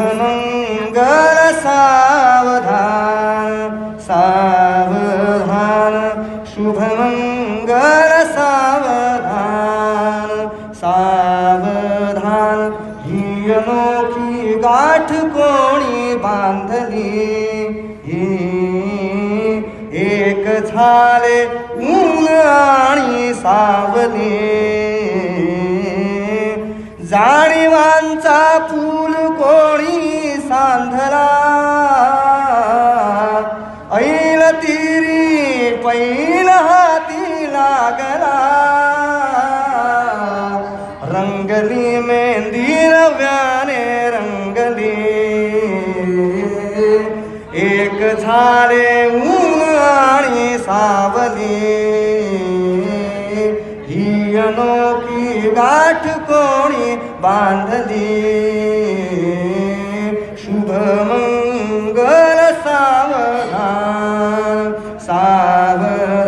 शुभमंगल सावधान सावधान शुभमंगल सावधान सावधान ही अनोखी गाठ कोणी बांधली एक झाले ऊन आणि सावली जाणीवांचा पूल कोणी सांधला ऐल तिरी पैल हाती लागला रंगली मेहंदी नव्याने रंगली एक झाले ऊन आणि सावली ही अनोखी गाठ कोणी बांधली शुभमंगल सावधान सावधान